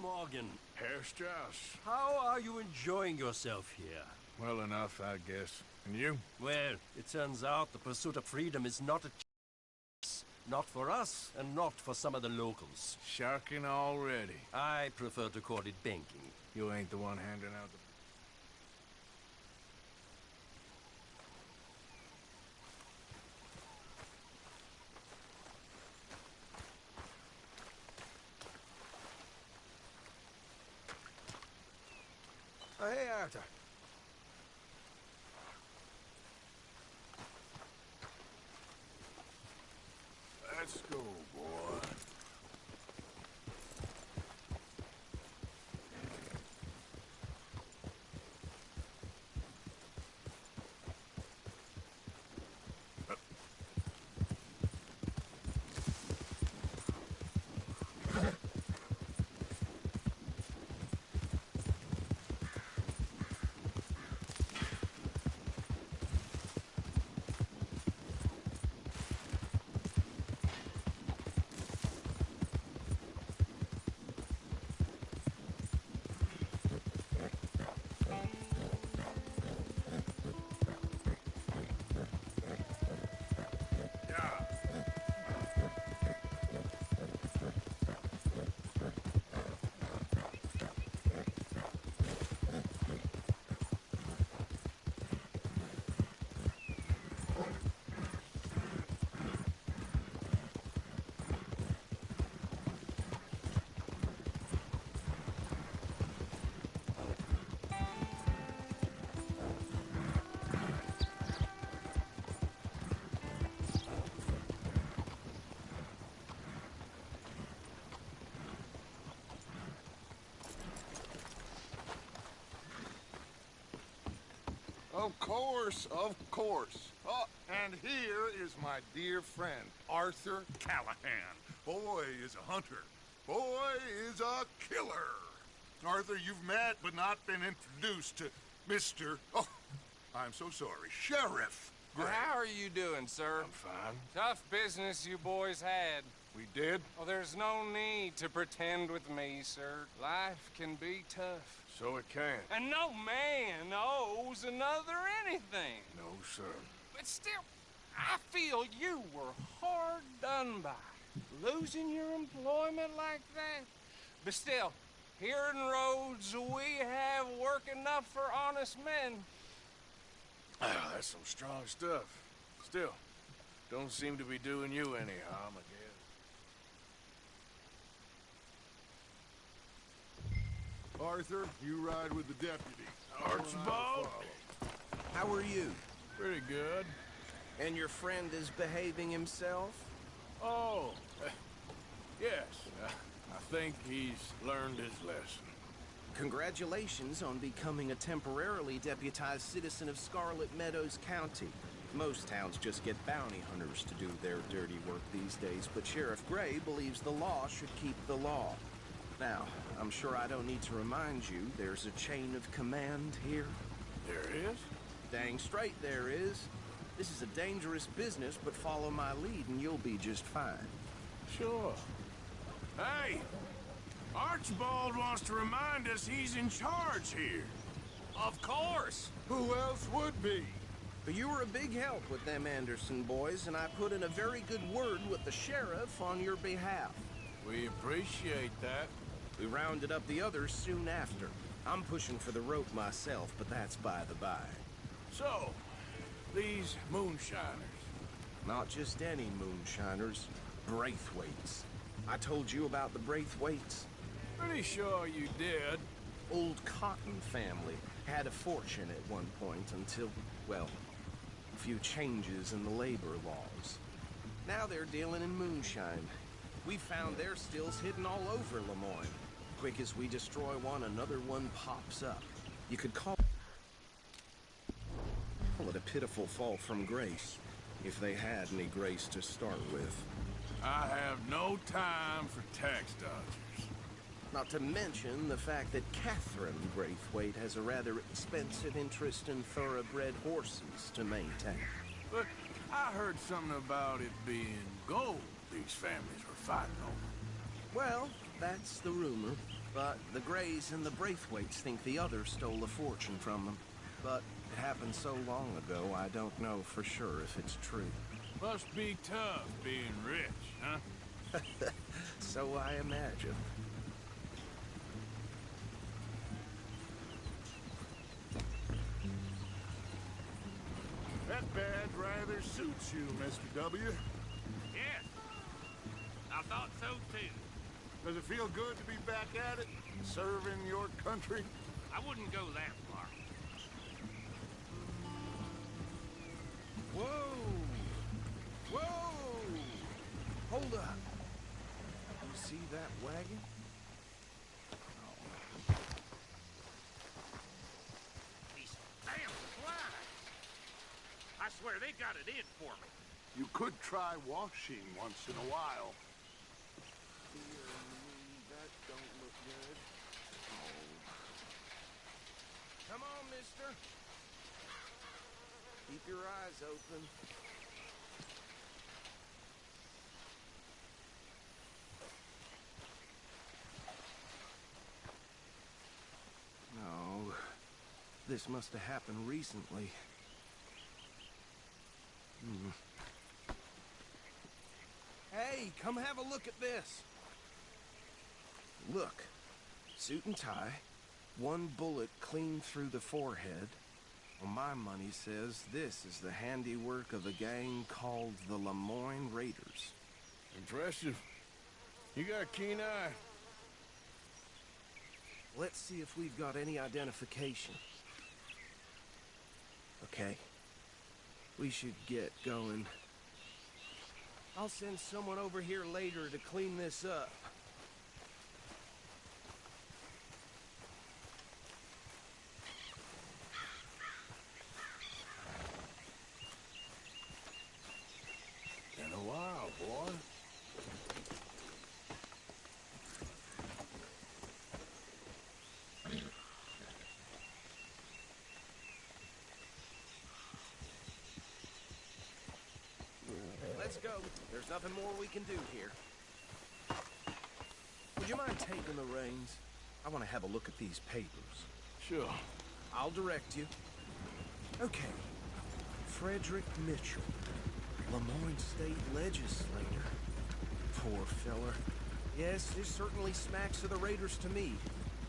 Morgan. Herr Strauss. How are you enjoying yourself here? Well enough, I guess. And you? Well, it turns out the pursuit of freedom is not a choice. Not for us, and not for some of the locals. Sharking already. I prefer to call it banking. You ain't the one handing out the... Hey, Arthur. Let's go, boy. Of course, of course. Oh, and here is my dear friend, Arthur Callahan. Boy is a hunter. Boy is a killer. Arthur, you've met but not been introduced to Mr. Oh, I'm so sorry, Sheriff Gray. How are you doing, sir? I'm fine. Tough business you boys had. We did? Well, there's no need to pretend with me, sir. Life can be tough. So it can. And no man owes another anything. No, sir. But still, I feel you were hard done by. Losing your employment like that. But still, here in Rhodes, we have work enough for honest men. Ah, that's some strong stuff. Still, don't seem to be doing you any harm, I guess. Arthur, you ride with the deputy. Archibald? How are you? Pretty good. And your friend is behaving himself? Oh, yes. I think he's learned his lesson. Congratulations on becoming a temporarily deputized citizen of Scarlet Meadows County. Most towns just get bounty hunters to do their dirty work these days, but Sheriff Gray believes the law should keep the law. Now, I'm sure I don't need to remind you, there's a chain of command here. There is? Dang straight there is. This is a dangerous business, but follow my lead and you'll be just fine. Sure. Hey! Archibald wants to remind us he's in charge here. Of course. Who else would be? But you were a big help with them Anderson boys, and I put in a very good word with the sheriff on your behalf. We appreciate that. We rounded up the others soon after. I'm pushing for the rope myself, but that's by the by. So, these moonshiners. Not just any moonshiners, Braithwaites. I told you about the Braithwaites. Pretty sure you did. Old Cotton family had a fortune at one point until, well, a few changes in the labor laws. Now they're dealing in moonshine. We found their stills hidden all over Lemoyne. Quick as we destroy one, another one pops up. You could call it a pitiful fall from grace, if they had any grace to start with. I have no time for tax dodgers. Not to mention the fact that Catherine Braithwaite has a rather expensive interest in thoroughbred horses to maintain. But I heard something about it being gold these families were fighting over. Well, that's the rumor. But the Greys and the Braithwaites think the others stole a fortune from them. But it happened so long ago, I don't know for sure if it's true. Must be tough being rich, huh? So I imagine. That badge rather suits you, Mr. W. Yes. I thought so too. Does it feel good to be back at it, serving your country? I wouldn't go that far. Whoa! Whoa! Hold up. You see that wagon? These damn flies. I swear they got it in for me. You could try washing once in a while. Dear me, that don't look good. Oh. Come on, mister. Keep your eyes open. No. This must have happened recently. Hey, come have a look at this. Look. Suit and tie. One bullet clean through the forehead. Well, my money says this is the handiwork of a gang called the Lemoyne Raiders. Impressive. You got a keen eye. Let's see if we've got any identification. Okay. We should get going. I'll send someone over here later to clean this up. Been a while, boy. Let's go. There's nothing more we can do here. Would you mind taking the reins? I want to have a look at these papers. Sure. I'll direct you. Okay. Frederick Mitchell, Lemoyne State Legislator. Poor feller. Yes, this certainly smacks of the Raiders to me.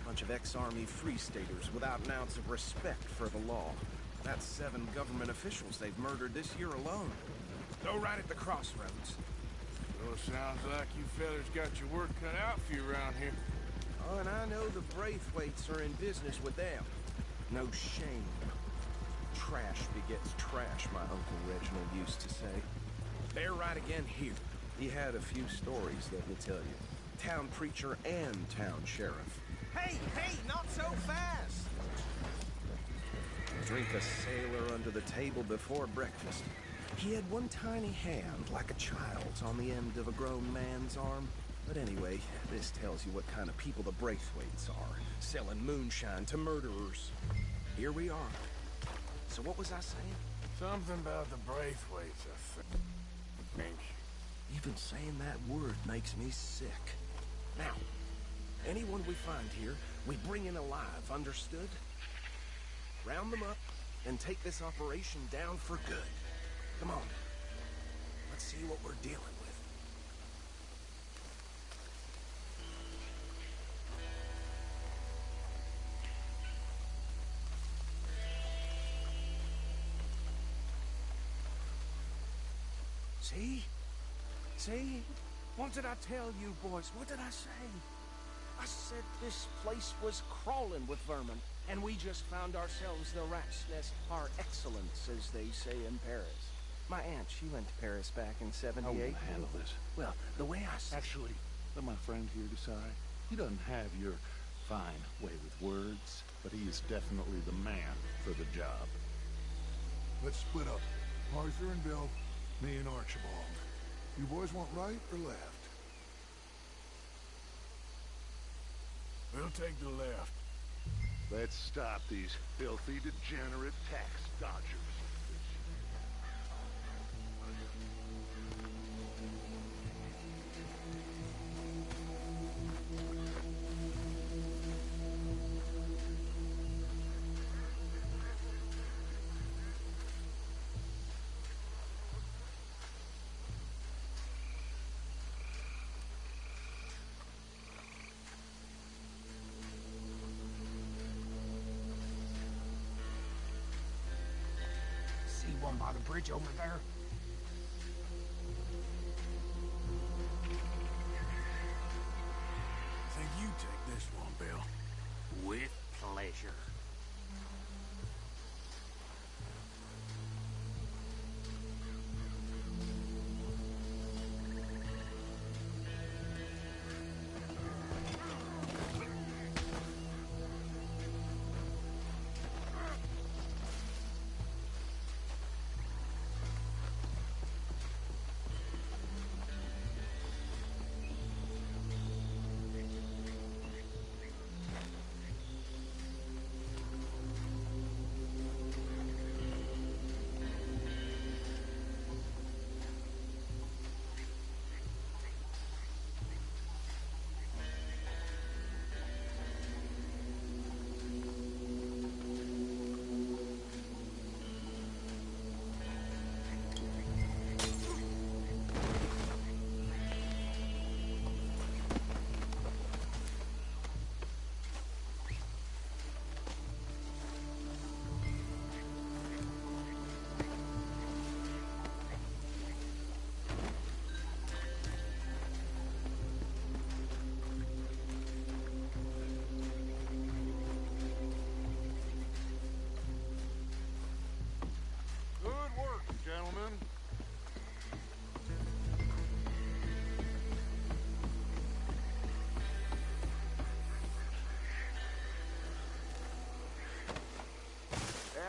Bunch of ex-Army Free Staters without an ounce of respect for the law. That's 7 government officials they've murdered this year alone. Go right at the crossroads. So sounds like you fellers got your work cut out for you around here. Oh, and I know the Braithwaites are in business with them. No shame. Trash begets trash, my Uncle Reginald used to say. They're right again here. He had a few stories, let me tell you. Town preacher and town sheriff. Hey, not so fast! Drink a sailor under the table before breakfast. He had one tiny hand, like a child's, on the end of a grown man's arm. But anyway, this tells you what kind of people the Braithwaites are, selling moonshine to murderers. Here we are. So what was I saying? Something about the Braithwaites, I think. Even saying that word makes me sick. Now, anyone we find here, we bring in alive, understood? Round them up, and take this operation down for good. Come on. Let's see what we're dealing with. See? See? What did I tell you, boys? What did I say? I said this place was crawling with vermin, and we just found ourselves the rat's nest par excellence, as they say in Paris. My aunt, she went to Paris back in '78. How will I handle this? Well, the way I said... Actually, let my friend here decide. He doesn't have your fine way with words, but he is definitely the man for the job. Let's split up. Arthur and Bill, me and Archibald. You boys want right or left? We'll take the left. Let's stop these filthy, degenerate tax dodgers. one by the bridge over there? Think you take this one, Bill? With pleasure. Good work, gentlemen.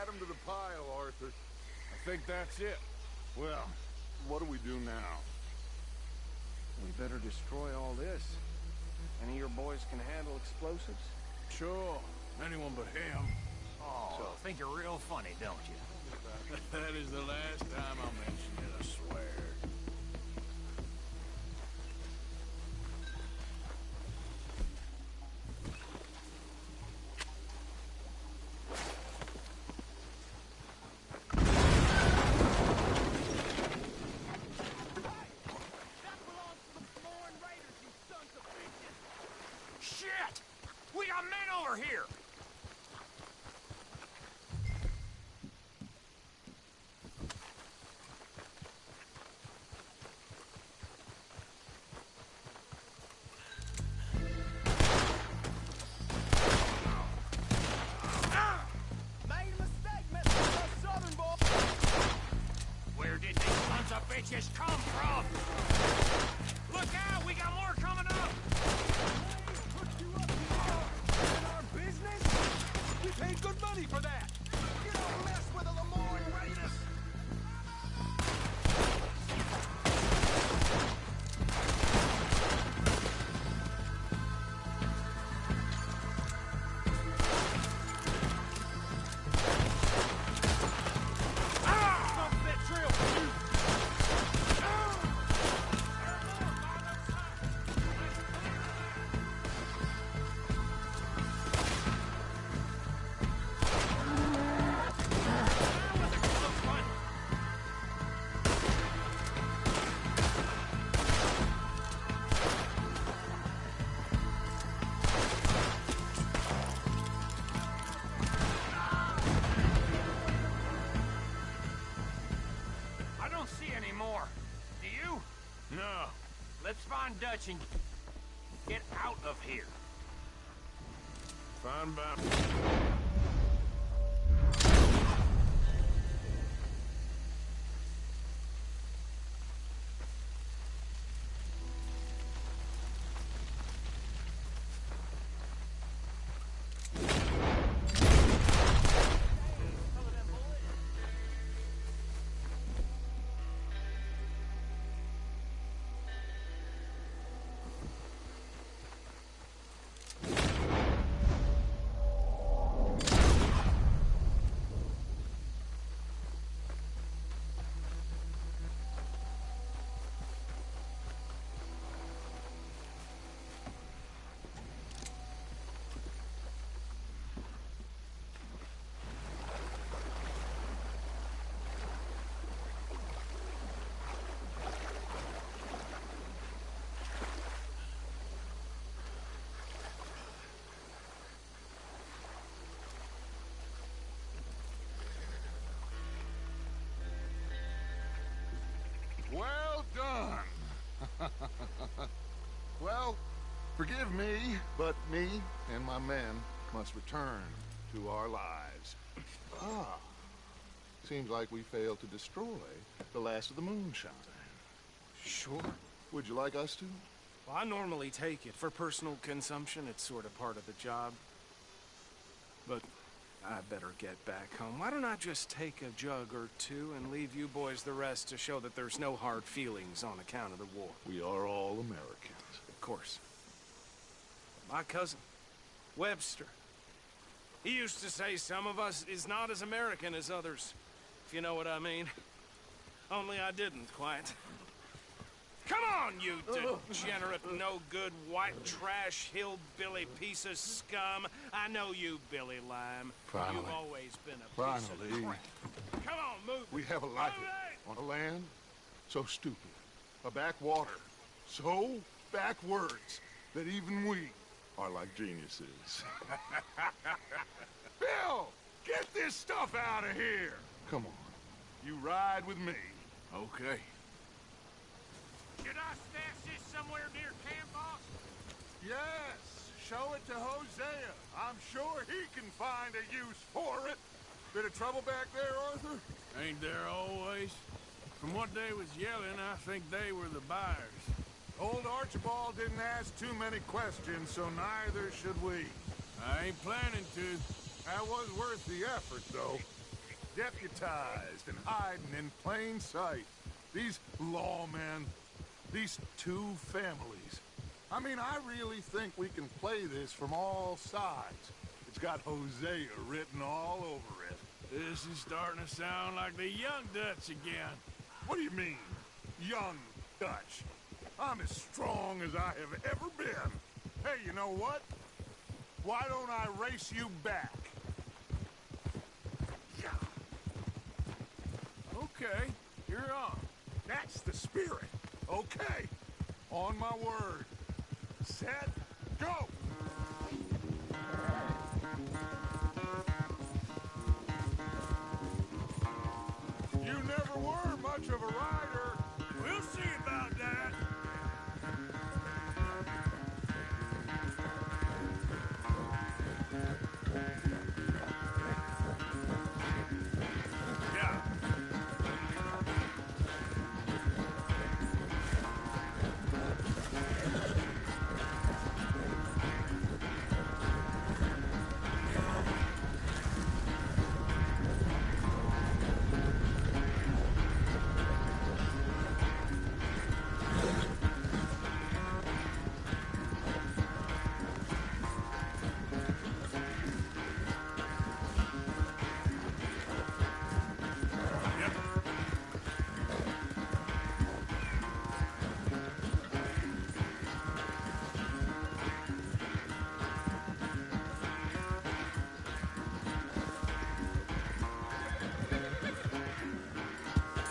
Add 'em to the pile, Arthur. I think that's it. Well, what do we do now? We better destroy all this. Any of your boys can handle explosives? Sure. Anyone but him. Oh, think you're real funny, don't you? That is the last time I'll mention it, I swear. Shit! We got men over here! Made a mistake, Mr. Southern boy. Where did these sons of bitches come from? Look out! We got more coming up! In our business? We paid good money for that. You don't mess with the Lemoyne Raiders. I don't see any more. Do you? No. Let's find Dutch and get out of here. Fine by... Forgive me, but me and my men must return to our lives. Ah. Seems like we failed to destroy the last of the moonshine. Sure. Would you like us to? Well, I normally take it. For personal consumption, it's sort of part of the job. But I better get back home. Why don't I just take a jug or two and leave you boys the rest to show that there's no hard feelings on account of the war? We are all Americans. Of course. My cousin, Webster, he used to say some of us is not as American as others, if you know what I mean. Only I didn't quite. Come on, you degenerate, no-good, white trash, hillbilly piece of scum. I know you, Billy Lime. Finally. You've always been a piece of crap. Come on, move it. We have a life on a land so stupid, a backwater so backwards that even we are like geniuses. Bill, get this stuff out of here. Come on, you ride with me. Okay. Should I stash this somewhere near camp, boss? Yes, show it to Hosea. I'm sure he can find a use for it. Bit of trouble back there, Arthur? Ain't there always? From what they was yelling, I think they were the buyers. Old Archibald didn't ask too many questions, so neither should we. I ain't planning to. That was worth the effort, though. Deputized and hiding in plain sight. These lawmen, these two families. I mean, I really think we can play this from all sides. It's got Hosea written all over it. This is starting to sound like the Young Dutch again. What do you mean, young Dutch? I'm as strong as I have ever been. Hey, you know what? Why don't I race you back? Yeah. Okay, you're on. That's the spirit. Okay. On my word. Set, go! You never were much of a rider. We'll see about that. Yeah.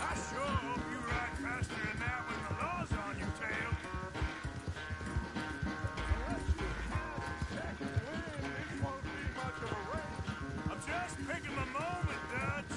I sure hope you ride faster than that when the law's on your tail. Unless you have a second wind, this won't be much of a race. I'm just picking my moment, Dutch.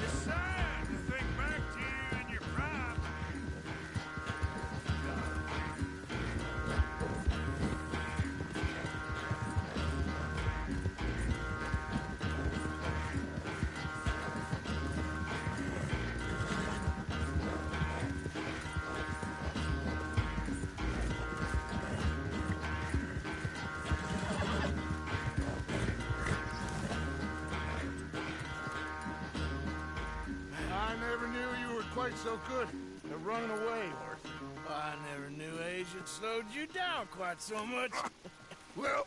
It's sad to think back to you in your prime. I never knew you were quite so good at running away, Arthur. I never knew age had slowed you down quite so much. Well,